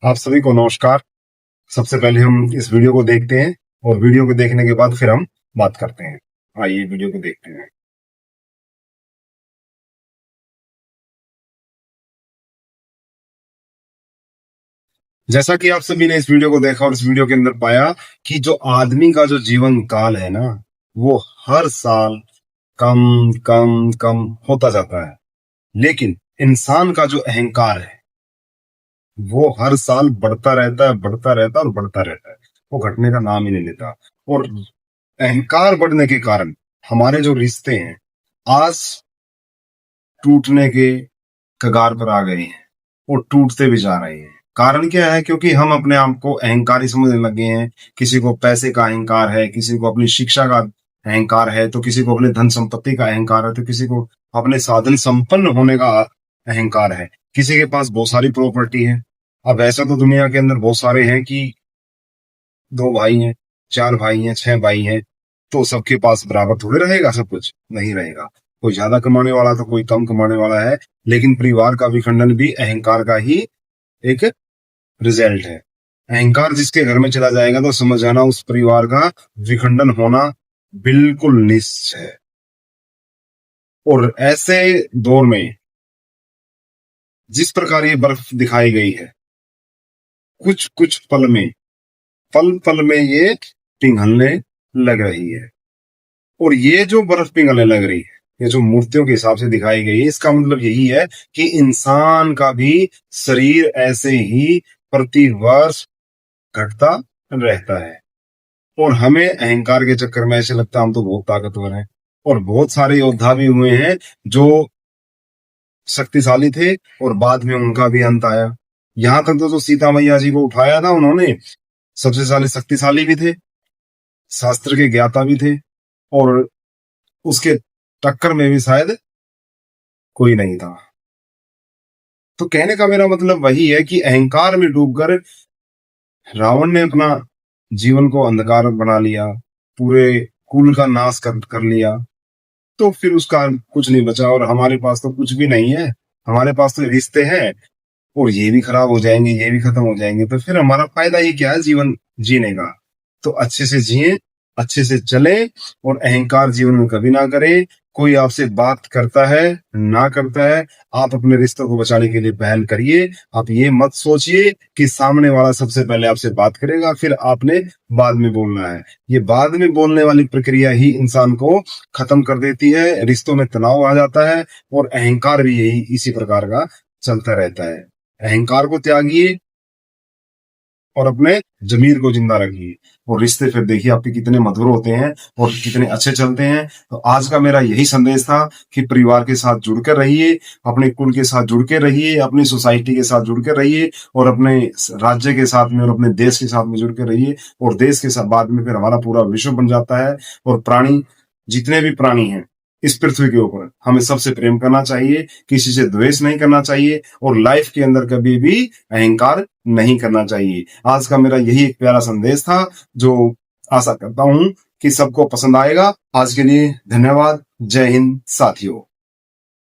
आप सभी को नमस्कार। सबसे पहले हम इस वीडियो को देखते हैं और वीडियो को देखने के बाद फिर हम बात करते हैं। आइए वीडियो को देखते हैं। जैसा कि आप सभी ने इस वीडियो को देखा और इस वीडियो के अंदर पाया कि जो आदमी का जो जीवन काल है ना, वो हर साल कम कम कम होता जाता है। लेकिन इंसान का जो अहंकार है वो हर साल बढ़ता रहता है, बढ़ता रहता है और बढ़ता रहता है। वो घटने का नाम ही नहीं लेता। और अहंकार बढ़ने के कारण हमारे जो रिश्ते हैं आज टूटने के कगार पर आ गए हैं और टूटते भी जा रहे हैं। कारण क्या है? क्योंकि हम अपने आप को अहंकारी समझने लगे हैं। किसी को पैसे का अहंकार है, किसी को अपनी शिक्षा का अहंकार है, तो किसी को अपने धन संपत्ति का अहंकार है, तो किसी को अपने साधन संपन्न होने का अहंकार है। किसी के पास बहुत सारी प्रॉपर्टी है। अब ऐसा तो दुनिया के अंदर बहुत सारे हैं कि दो भाई हैं, चार भाई हैं, छह भाई हैं, तो सबके पास बराबर थोड़े रहेगा सब कुछ? नहीं रहेगा। कोई ज्यादा कमाने वाला तो कोई कम कमाने वाला है। लेकिन परिवार का विखंडन भी अहंकार का ही एक रिजल्ट है। अहंकार जिसके घर में चला जाएगा तो समझ जाना उस परिवार का विखंडन होना बिल्कुल निश्चित है। और ऐसे दौर में जिस प्रकार ये बर्फ दिखाई गई है, कुछ कुछ पल पल में ये पिघलने लग रही है। और ये जो बर्फ पिघलने लग रही है, ये जो मूर्तियों के हिसाब से दिखाई गई है, इसका मतलब यही है कि इंसान का भी शरीर ऐसे ही प्रति वर्ष घटता रहता है। और हमें अहंकार के चक्कर में ऐसे लगता है हम तो बहुत ताकतवर हैं। और बहुत सारे योद्धा भी हुए हैं जो शक्तिशाली थे और बाद में उनका भी अंत आया। यहां तक तो सीता मैया जी को उठाया था उन्होंने, सबसे साले शक्तिशाली भी थे, शास्त्र के ज्ञाता भी थे, और उसके टक्कर में भी शायद कोई नहीं था। तो कहने का मेरा मतलब वही है कि अहंकार में डूबकर रावण ने अपना जीवन को अंधकार बना लिया, पूरे कुल का नाश कर लिया। तो फिर उसका कुछ नहीं बचा और हमारे पास तो कुछ भी नहीं है। हमारे पास तो रिश्ते हैं और ये भी खराब हो जाएंगे, ये भी खत्म हो जाएंगे, तो फिर हमारा फायदा ही क्या है जीवन जीने का? तो अच्छे से जिए, अच्छे से चले और अहंकार जीवन में कभी ना करें। कोई आपसे बात करता है ना करता है, आप अपने रिश्तों को बचाने के लिए पहल करिए। आप ये मत सोचिए कि सामने वाला सबसे पहले आपसे बात करेगा फिर आपने बाद में बोलना है। ये बाद में बोलने वाली प्रक्रिया ही इंसान को खत्म कर देती है, रिश्तों में तनाव आ जाता है। और अहंकार भी यही इसी प्रकार का चलता रहता है। अहंकार को त्यागिए और अपने जमीर को जिंदा रखिए, और रिश्ते फिर देखिए आपके कितने मधुर होते हैं और कितने अच्छे चलते हैं। तो आज का मेरा यही संदेश था कि परिवार के साथ जुड़कर रहिए, अपने कुल के साथ जुड़ के रहिए, अपनी सोसाइटी के साथ जुड़ के रहिए, और अपने राज्य के साथ में और अपने देश के साथ में जुड़ के रहिए। और देश के साथ बाद में फिर हमारा पूरा विश्व बन जाता है। और प्राणी, जितने भी प्राणी हैं इस पृथ्वी के ऊपर, हमें सबसे प्रेम करना चाहिए, किसी से द्वेष नहीं करना चाहिए, और लाइफ के अंदर कभी भी अहंकार नहीं करना चाहिए। आज का मेरा यही एक प्यारा संदेश था जो आशा करता हूं कि सबको पसंद आएगा। आज के लिए धन्यवाद। जय हिंद साथियों।